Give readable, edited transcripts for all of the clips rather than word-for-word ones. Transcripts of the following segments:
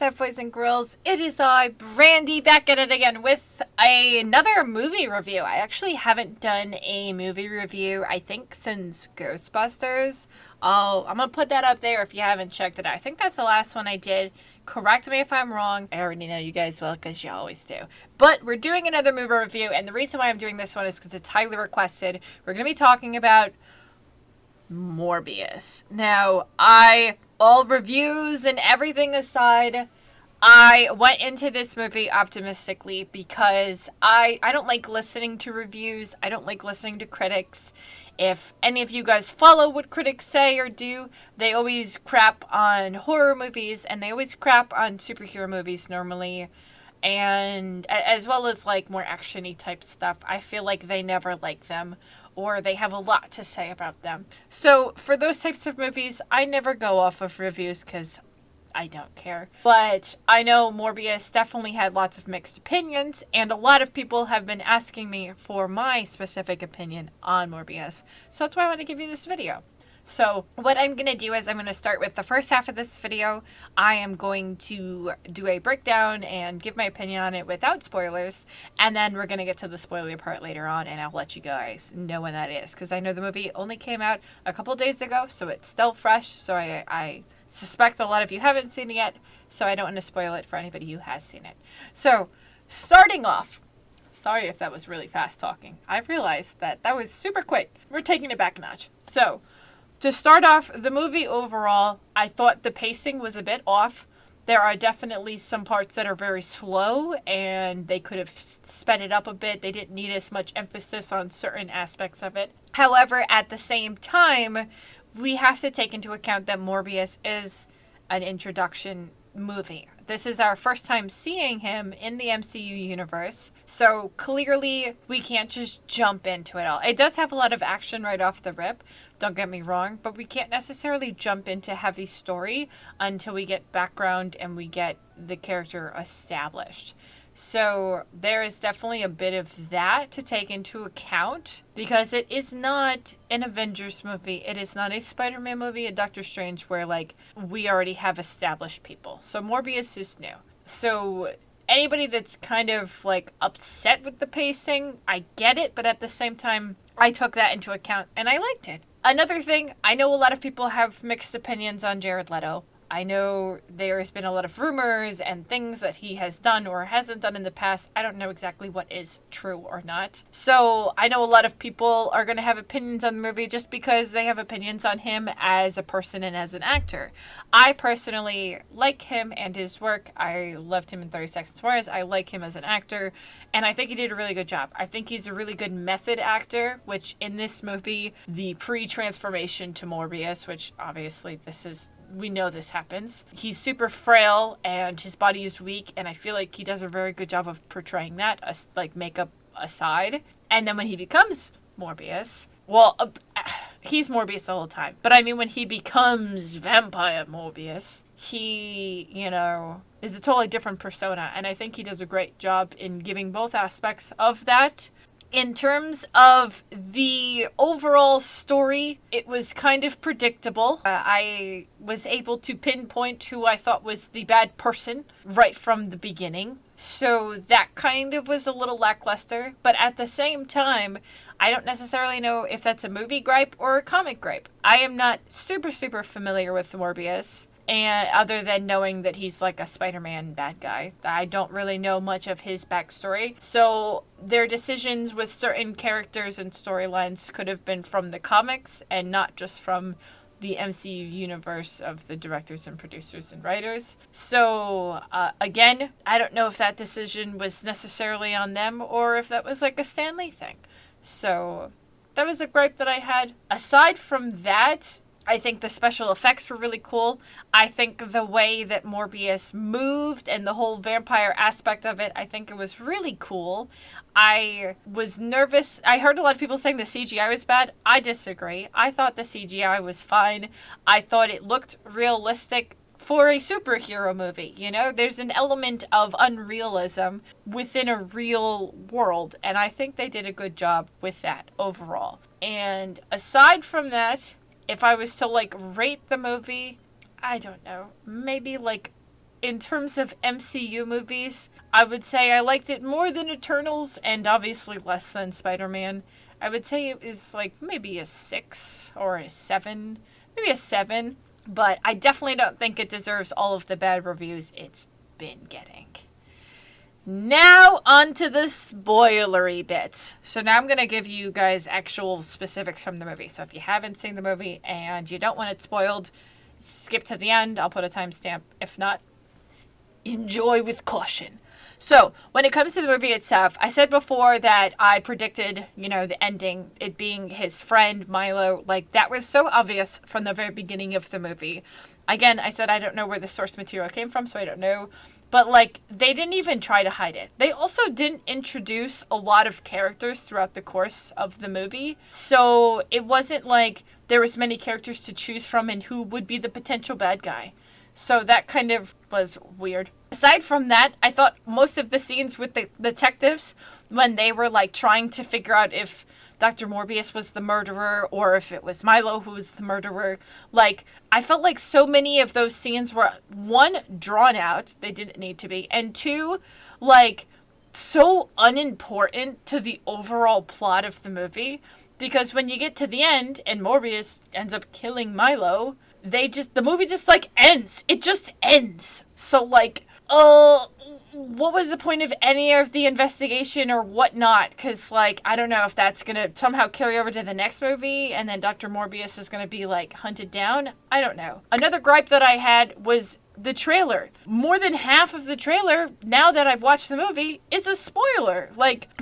up, boys and girls? It is I, Brandy, back at it again with another movie review. I actually haven't done a movie review, I think, since Ghostbusters. I'm going to put that up there if you haven't checked it out. I think that's the last one I did. Correct me if I'm wrong. I already know you guys will, because you always do. But we're doing another movie review, and the reason why I'm doing this one is because it's highly requested. We're going to be talking about Morbius. Now, all reviews and everything aside, I went into this movie optimistically because I don't like listening to reviews. I don't like listening to critics. If any of you guys follow what critics say or do, they always crap on horror movies and they always crap on superhero movies normally. And as well as like more action-y type stuff. I feel like they never like them, or they have a lot to say about them. So for those types of movies, I never go off of reviews because I don't care. But I know Morbius definitely had lots of mixed opinions, and a lot of people have been asking me for my specific opinion on Morbius. So that's why I want to give you this video. So what I'm going to do is I'm going to start with the first half of this video. I am going to do a breakdown and give my opinion on it without spoilers. And then we're going to get to the spoiler part later on, and I'll let you guys know when that is. Because I know the movie only came out a couple days ago, so it's still fresh. So I suspect a lot of you haven't seen it yet, so I don't want to spoil it for anybody who has seen it. So starting off, sorry if that was really fast talking. I realized that was super quick. We're taking it back a notch. So to start off, the movie overall, I thought the pacing was a bit off. There are definitely some parts that are very slow, and they could have sped it up a bit. They didn't need as much emphasis on certain aspects of it. However, at the same time, we have to take into account that Morbius is an introduction movie. This is our first time seeing him in the MCU universe, so clearly we can't just jump into it all. It does have a lot of action right off the rip, don't get me wrong, but we can't necessarily jump into heavy story until we get background and we get the character established. So there is definitely a bit of that to take into account, because it is not an Avengers movie. It is not a Spider-Man movie, a Doctor Strange, where like we already have established people. So Morbius is new. So anybody that's kind of like upset with the pacing, I get it, but at the same time, I took that into account and I liked it. Another thing, I know a lot of people have mixed opinions on Jared Leto. I know there's been a lot of rumors and things that he has done or hasn't done in the past. I don't know exactly what is true or not. So I know a lot of people are going to have opinions on the movie just because they have opinions on him as a person and as an actor. I personally like him and his work. I loved him in 30 Seconds to Mars. I like him as an actor, and I think he did a really good job. I think he's a really good method actor, which in this movie, the pre-transformation to Morbius, which obviously we know this happens. He's super frail and his body is weak, and I feel like he does a very good job of portraying that, like makeup aside. And then when he becomes Morbius, he's Morbius the whole time. But I mean, when he becomes Vampire Morbius, he, is a totally different persona. And I think he does a great job in giving both aspects of that. In terms of the overall story, it was kind of predictable. I was able to pinpoint who I thought was the bad person right from the beginning. So that kind of was a little lackluster. But at the same time, I don't necessarily know if that's a movie gripe or a comic gripe. I am not super familiar with Morbius. And other than knowing that he's like a Spider-Man bad guy, I don't really know much of his backstory. So their decisions with certain characters and storylines could have been from the comics and not just from the MCU universe of the directors and producers and writers. So again, I don't know if that decision was necessarily on them or if that was like a Stan Lee thing. So that was a gripe that I had. Aside from that, I think the special effects were really cool. I think the way that Morbius moved and the whole vampire aspect of it, I think it was really cool. I was nervous. I heard a lot of people saying the CGI was bad. I disagree. I thought the CGI was fine. I thought it looked realistic for a superhero movie. There's an element of unrealism within a real world, and I think they did a good job with that overall. And aside from that, if I was to rate the movie, I don't know, maybe in terms of MCU movies, I would say I liked it more than Eternals and obviously less than Spider-Man. I would say it was like maybe a 6 or a 7. Maybe a 7. But I definitely don't think it deserves all of the bad reviews it's been getting. Now, on to the spoilery bits. So now I'm going to give you guys actual specifics from the movie. So if you haven't seen the movie and you don't want it spoiled, skip to the end. I'll put a timestamp. If not, enjoy with caution. So, when it comes to the movie itself, I said before that I predicted, the ending, it being his friend, Milo. Like, that was so obvious from the very beginning of the movie. Again, I said I don't know where the source material came from, so I don't know. But, they didn't even try to hide it. They also didn't introduce a lot of characters throughout the course of the movie. So, it wasn't like there was many characters to choose from and who would be the potential bad guy. So, that kind of was weird. Aside from that, I thought most of the scenes with the detectives, when they were, trying to figure out if Dr. Morbius was the murderer or if it was Milo who was the murderer, I felt like so many of those scenes were, one, drawn out, they didn't need to be, and two, so unimportant to the overall plot of the movie, because when you get to the end and Morbius ends up killing Milo, the movie just, ends. It just ends. So, what was the point of any of the investigation or whatnot? Because, I don't know if that's going to somehow carry over to the next movie and then Dr. Morbius is going to be, hunted down. I don't know. Another gripe that I had was the trailer. More than half of the trailer, now that I've watched the movie, is a spoiler.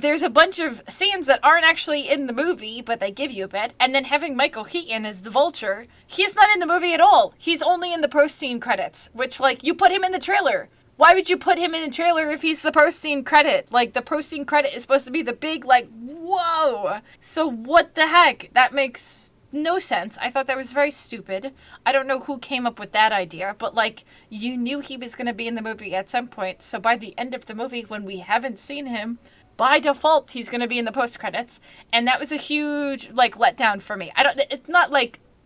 There's a bunch of scenes that aren't actually in the movie, but they give you a bit. And then having Michael Keaton as the Vulture, he's not in the movie at all. He's only in the post-scene credits, which, you put him in the trailer. Why would you put him in the trailer if he's the post-scene credit? The post-scene credit is supposed to be the big, whoa! So what the heck? That makes no sense. I thought that was very stupid. I don't know who came up with that idea, but, you knew he was going to be in the movie at some point, so by the end of the movie, when we haven't seen him, by default, he's going to be in the post-credits, and that was a huge, letdown for me. It's not,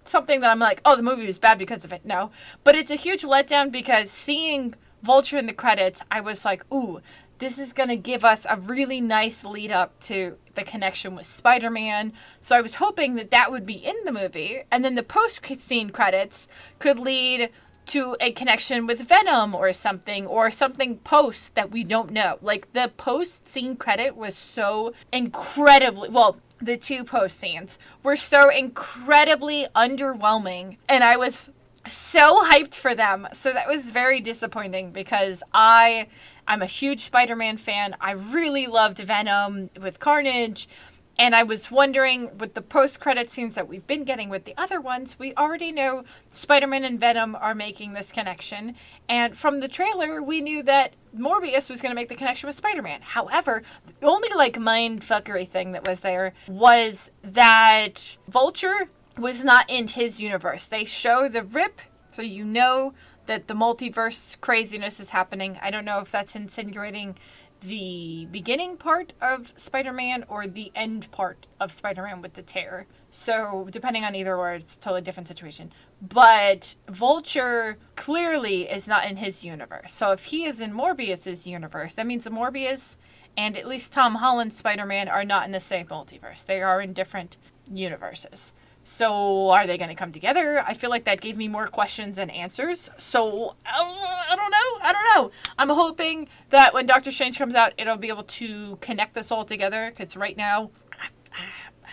something that I'm oh, the movie was bad because of it. No. But it's a huge letdown because seeing Vulture in the credits, I was ooh, this is going to give us a really nice lead up to the connection with Spider-Man. So I was hoping that would be in the movie. And then the post-scene credits could lead to a connection with Venom or something post that we don't know. The post-scene credit was so incredibly, the two post scenes were so incredibly underwhelming. And I was so hyped for them. So that was very disappointing because I'm a huge Spider-Man fan. I really loved Venom with Carnage. And I was wondering, with the post-credit scenes that we've been getting with the other ones, we already know Spider-Man and Venom are making this connection. And from the trailer, we knew that Morbius was going to make the connection with Spider-Man. However, the only, mindfuckery thing that was there was that Vulture was not in his universe. They show the rip, so you know that the multiverse craziness is happening. I don't know if that's insinuating the beginning part of Spider-Man or the end part of Spider-Man with the tear. So, depending on either or, it's a totally different situation. But Vulture clearly is not in his universe. So, if he is in Morbius's universe, that means Morbius and at least Tom Holland's Spider-Man are not in the same multiverse. They are in different universes. So, are they going to come together? I feel like that gave me more questions than answers. So, I don't know. I'm hoping that when Doctor Strange comes out, it'll be able to connect this all together. Because right now, I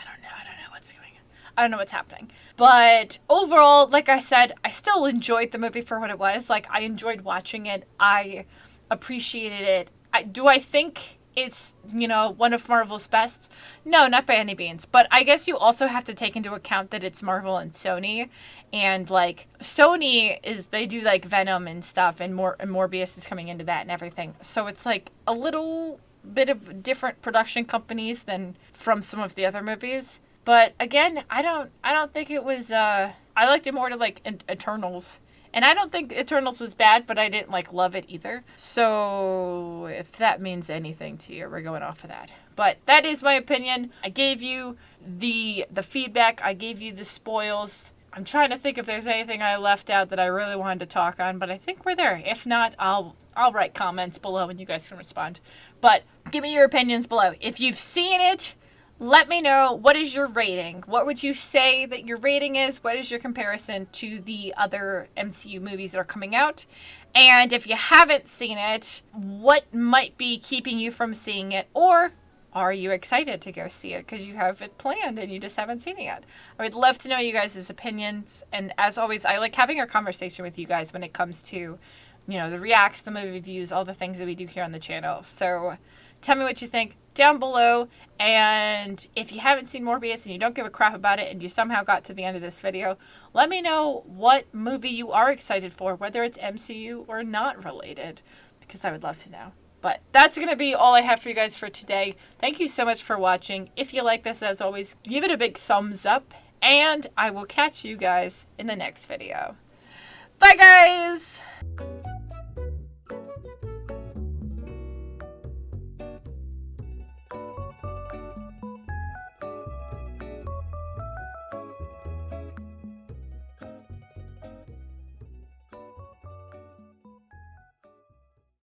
don't know what's going on. I don't know what's happening. But overall, like I said, I still enjoyed the movie for what it was. I enjoyed watching it. I appreciated it. Do I think it's, one of Marvel's best? No, not by any means. But I guess you also have to take into account that it's Marvel and Sony. And, Sony they do, Venom and stuff. And Morbius is coming into that and everything. So it's, a little bit of different production companies than from some of the other movies. But, again, I don't think it was, I liked it more to, Eternals. And I don't think Eternals was bad, but I didn't, love it either. So, if that means anything to you, we're going off of that. But that is my opinion. I gave you the feedback. I gave you the spoils. I'm trying to think if there's anything I left out that I really wanted to talk on, but I think we're there. If not, I'll write comments below and you guys can respond. But give me your opinions below. If you've seen it, let me know, what is your rating? What would you say that your rating is? What is your comparison to the other MCU movies that are coming out? And if you haven't seen it, what might be keeping you from seeing it? Or are you excited to go see it because you have it planned and you just haven't seen it yet? I would love to know you guys' opinions. And as always, I like having a conversation with you guys when it comes to, you know, the reacts, the movie reviews, all the things that we do here on the channel. So tell me what you think down below. And if you haven't seen Morbius and you don't give a crap about it and you somehow got to the end of this video, let me know what movie you are excited for, whether it's MCU or not related, because I would love to know. But that's going to be all I have for you guys for today. Thank you so much for watching. If you like this, as always, give it a big thumbs up. And I will catch you guys in the next video. Bye, guys!